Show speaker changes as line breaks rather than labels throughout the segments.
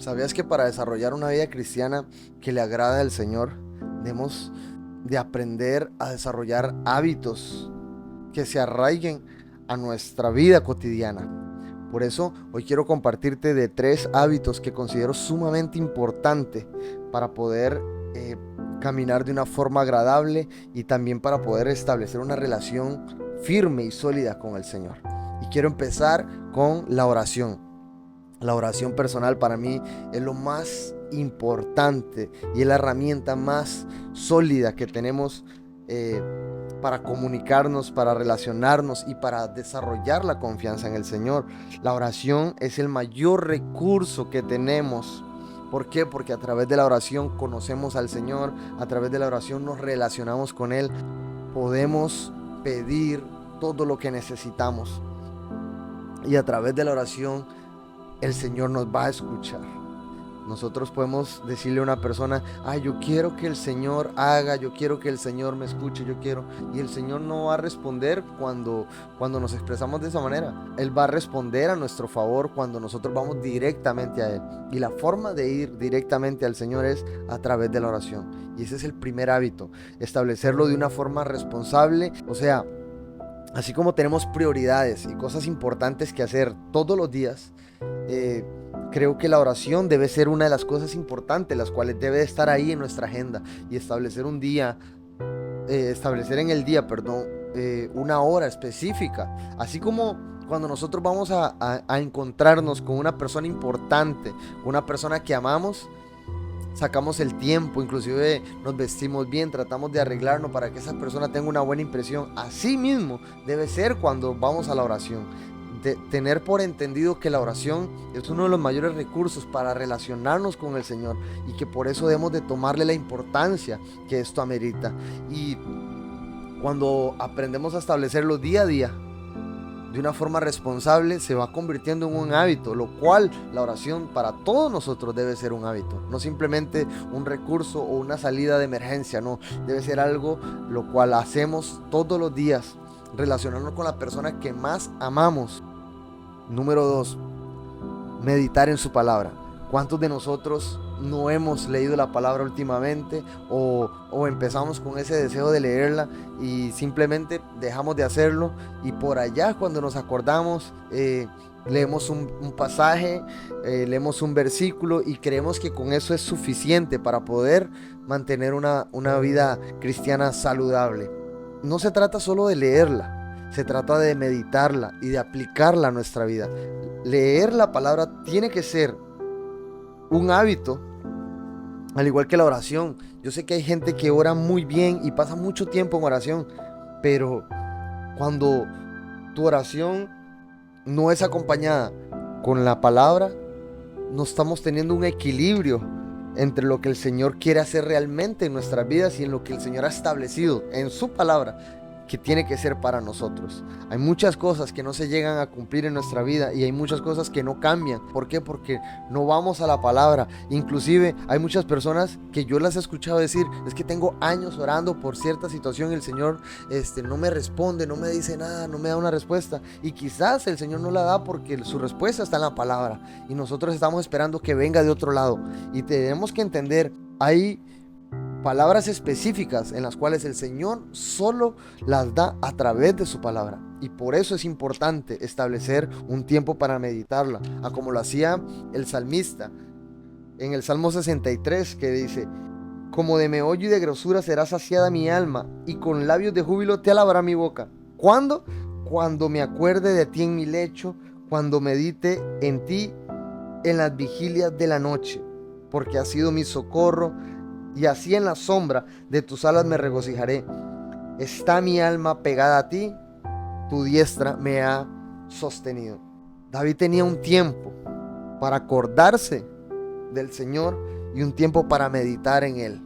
¿Sabías que para desarrollar una vida cristiana que le agrada al Señor, debemos de aprender a desarrollar hábitos que se arraiguen a nuestra vida cotidiana? Por eso hoy quiero compartirte de 3 hábitos que considero sumamente importante para poder eh, caminar de una forma agradable y también para poder establecer una relación firme y sólida con el Señor. Y quiero empezar con la oración. La oración personal para mí es lo más importante y es la herramienta más sólida que tenemos para comunicarnos, para relacionarnos y para desarrollar la confianza en el Señor. La oración es el mayor recurso que tenemos. ¿Por qué? Porque a través de la oración conocemos al Señor, a través de la oración nos relacionamos con Él, podemos pedir todo lo que necesitamos y a través de la oración el Señor nos va a escuchar. Nosotros podemos decirle a una persona, yo quiero que el Señor haga, yo quiero que el Señor me escuche, yo quiero. Y el Señor no va a responder cuando nos expresamos de esa manera. Él va a responder a nuestro favor cuando nosotros vamos directamente a Él. Y la forma de ir directamente al Señor es a través de la oración. Y ese es el primer hábito, establecerlo de una forma responsable. O sea, así como tenemos prioridades y cosas importantes que hacer todos los días, creo que la oración debe ser una de las cosas importantes, las cuales debe estar ahí en nuestra agenda y establecer un día, establecer en el día, perdón, una hora específica, así como cuando nosotros vamos a encontrarnos con una persona importante, con una persona que amamos. Sacamos el tiempo, inclusive nos vestimos bien, tratamos de arreglarnos para que esa persona tenga una buena impresión. Así mismo debe ser cuando vamos a la oración. Tener por entendido que la oración es uno de los mayores recursos para relacionarnos con el Señor y que por eso debemos de tomarle la importancia que esto amerita. Y cuando aprendemos a establecerlo día a día, de una forma responsable, se va convirtiendo en un hábito, lo cual la oración para todos nosotros debe ser un hábito, no simplemente un recurso o una salida de emergencia, no, debe ser algo lo cual hacemos todos los días, relacionarnos con la persona que más amamos. Número 2, meditar en su palabra. ¿Cuántos de nosotros no hemos leído la palabra últimamente o empezamos con ese deseo de leerla y simplemente dejamos de hacerlo y por allá cuando nos acordamos leemos un pasaje, leemos un versículo y creemos que con eso es suficiente para poder mantener una vida cristiana saludable? No se trata solo de leerla, se trata de meditarla y de aplicarla a nuestra vida. Leer la palabra tiene que ser un hábito, al igual que la oración. Yo sé que hay gente que ora muy bien y pasa mucho tiempo en oración, pero cuando tu oración no es acompañada con la palabra, no estamos teniendo un equilibrio entre lo que el Señor quiere hacer realmente en nuestras vidas y en lo que el Señor ha establecido en su palabra que tiene que ser para nosotros. Hay muchas cosas que no se llegan a cumplir en nuestra vida y hay muchas cosas que no cambian. ¿Por qué? Porque no vamos a la palabra. Inclusive hay muchas personas que yo las he escuchado decir, es que tengo años orando por cierta situación y el Señor no me responde, no me dice nada, no me da una respuesta. Y quizás el Señor no la da porque su respuesta está en la palabra y nosotros estamos esperando que venga de otro lado. Y tenemos que entender, hay palabras específicas en las cuales el Señor solo las da a través de su palabra. Y por eso es importante establecer un tiempo para meditarla, a como lo hacía el salmista en el Salmo 63, que dice: como de meollo y de grosura será saciada mi alma, y con labios de júbilo te alabará mi boca. ¿Cuándo? Cuando me acuerde de ti en mi lecho, cuando medite en ti en las vigilias de la noche, porque has sido mi socorro, y así en la sombra de tus alas me regocijaré. Está mi alma pegada a ti, tu diestra me ha sostenido. David tenía un tiempo para acordarse del Señor y un tiempo para meditar en Él.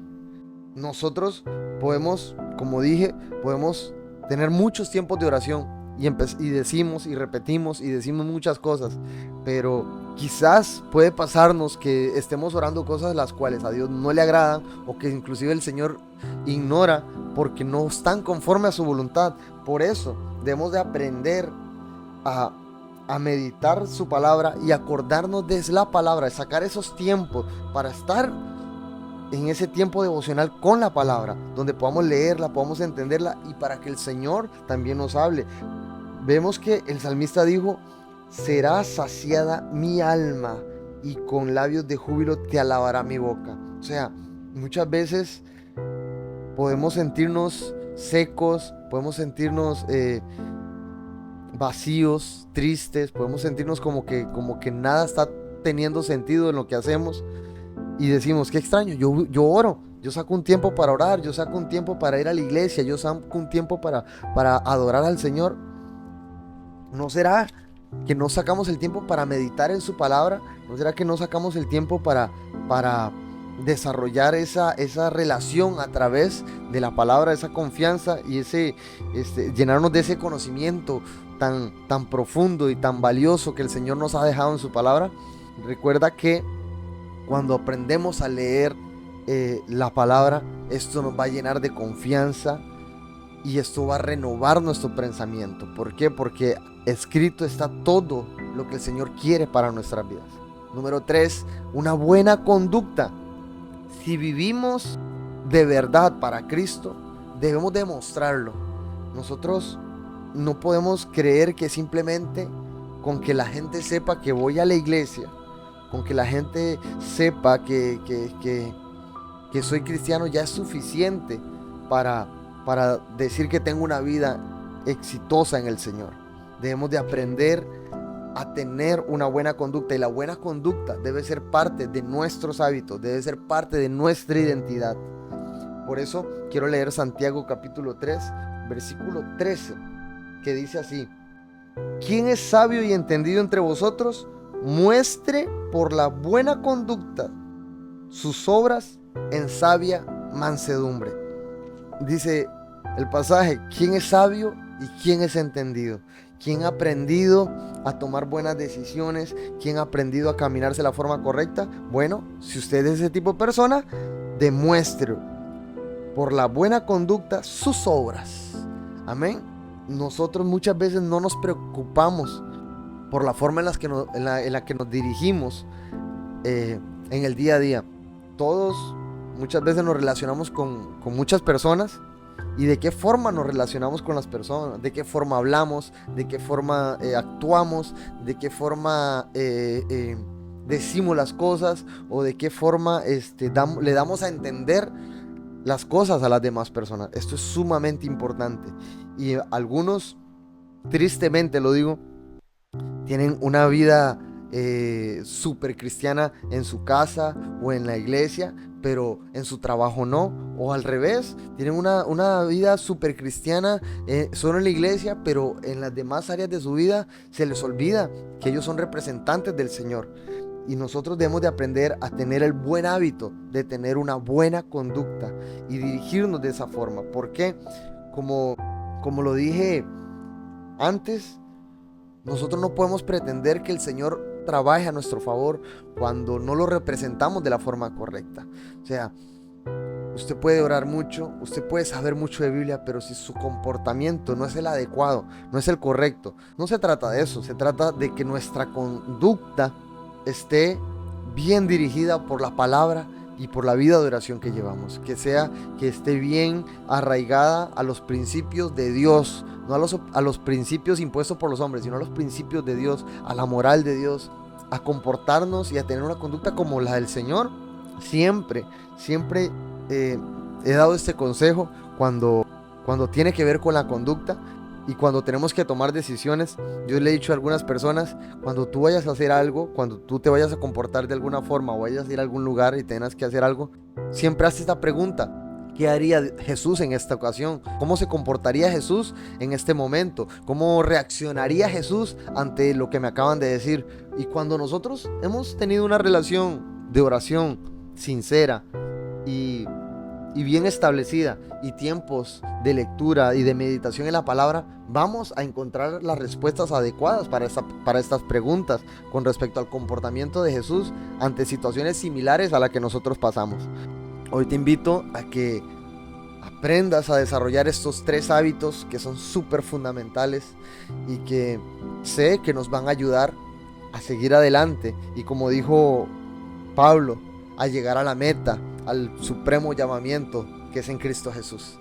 Nosotros podemos, como dije, podemos tener muchos tiempos de oración y decimos y repetimos y decimos muchas cosas, pero quizás puede pasarnos que estemos orando cosas las cuales a Dios no le agradan o que inclusive el Señor ignora porque no están conforme a su voluntad. Por eso debemos de aprender a a meditar su palabra y acordarnos de la palabra, de sacar esos tiempos para estar en ese tiempo devocional con la palabra, donde podamos leerla, podamos entenderla y para que el Señor también nos hable. Vemos que el salmista dijo: será saciada mi alma y con labios de júbilo te alabará mi boca. O sea, muchas veces podemos sentirnos secos, podemos sentirnos vacíos, tristes, podemos sentirnos como que nada está teniendo sentido en lo que hacemos y decimos: qué extraño, yo oro, yo saco un tiempo para orar, yo saco un tiempo para ir a la iglesia, yo saco un tiempo para adorar al Señor. ¿No será que no sacamos el tiempo para meditar en su palabra? ¿No será que no sacamos el tiempo para desarrollar esa relación a través de la palabra, esa confianza y llenarnos de ese conocimiento tan profundo y tan valioso que el Señor nos ha dejado en su palabra? Recuerda que cuando aprendemos a leer la palabra, esto nos va a llenar de confianza y esto va a renovar nuestro pensamiento. ¿Por qué? Porque escrito está todo lo que el Señor quiere para nuestras vidas. Número 3, una buena conducta. Si vivimos de verdad para Cristo, debemos demostrarlo. Nosotros no podemos creer que simplemente con que la gente sepa que voy a la iglesia, con que la gente sepa que soy cristiano, ya es suficiente para decir que tengo una vida exitosa en el Señor. Debemos de aprender a tener una buena conducta, y la buena conducta debe ser parte de nuestros hábitos, debe ser parte de nuestra identidad. Por eso quiero leer Santiago capítulo 3, versículo 13, que dice así: ¿quién es sabio y entendido entre vosotros? Muestre por la buena conducta sus obras en sabia mansedumbre. Dice el pasaje: ¿quién es sabio y quién es entendido? ¿Quién ha aprendido a tomar buenas decisiones? ¿Quién ha aprendido a caminarse de la forma correcta? Bueno, si usted es ese tipo de persona, demuestre por la buena conducta sus obras. Amén. Nosotros muchas veces no nos preocupamos por la forma en la que nos dirigimos en el día a día. Todos muchas veces nos relacionamos con muchas personas. ¿Y de qué forma nos relacionamos con las personas? ¿De qué forma hablamos? ¿De qué forma actuamos? ¿De qué forma decimos las cosas? ¿O de qué forma le damos a entender las cosas a las demás personas? Esto es sumamente importante. Y algunos, tristemente lo digo, tienen una vida súper cristiana en su casa o en la iglesia, pero en su trabajo no, o al revés, tienen una vida súper cristiana solo en la iglesia, pero en las demás áreas de su vida se les olvida que ellos son representantes del Señor. Y nosotros debemos de aprender a tener el buen hábito de tener una buena conducta y dirigirnos de esa forma. ¿Por qué? Como lo dije antes, nosotros no podemos pretender que el Señor trabaje a nuestro favor cuando no lo representamos de la forma correcta. O sea, usted puede orar mucho, usted puede saber mucho de Biblia, pero si su comportamiento no es el adecuado, no es el correcto, no se trata de eso, se trata de que nuestra conducta esté bien dirigida por la palabra y por la vida de oración que llevamos, que esté bien arraigada a los principios de Dios, no a los principios impuestos por los hombres, sino a los principios de Dios, a la moral de Dios, a comportarnos y a tener una conducta como la del Señor. Siempre he dado este consejo cuando tiene que ver con la conducta y cuando tenemos que tomar decisiones. Yo le he dicho a algunas personas: cuando tú vayas a hacer algo, cuando tú te vayas a comportar de alguna forma o vayas a ir a algún lugar y tengas que hacer algo, siempre haz esta pregunta: ¿qué haría Jesús en esta ocasión? ¿Cómo se comportaría Jesús en este momento? ¿Cómo reaccionaría Jesús ante lo que me acaban de decir? Y cuando nosotros hemos tenido una relación de oración sincera y bien establecida y tiempos de lectura y de meditación en la palabra, vamos a encontrar las respuestas adecuadas para estas preguntas con respecto al comportamiento de Jesús ante situaciones similares a las que nosotros pasamos. Hoy te invito a que aprendas a desarrollar estos 3 hábitos que son súper fundamentales y que sé que nos van a ayudar a seguir adelante y, como dijo Pablo, a llegar a la meta, al supremo llamamiento que es en Cristo Jesús.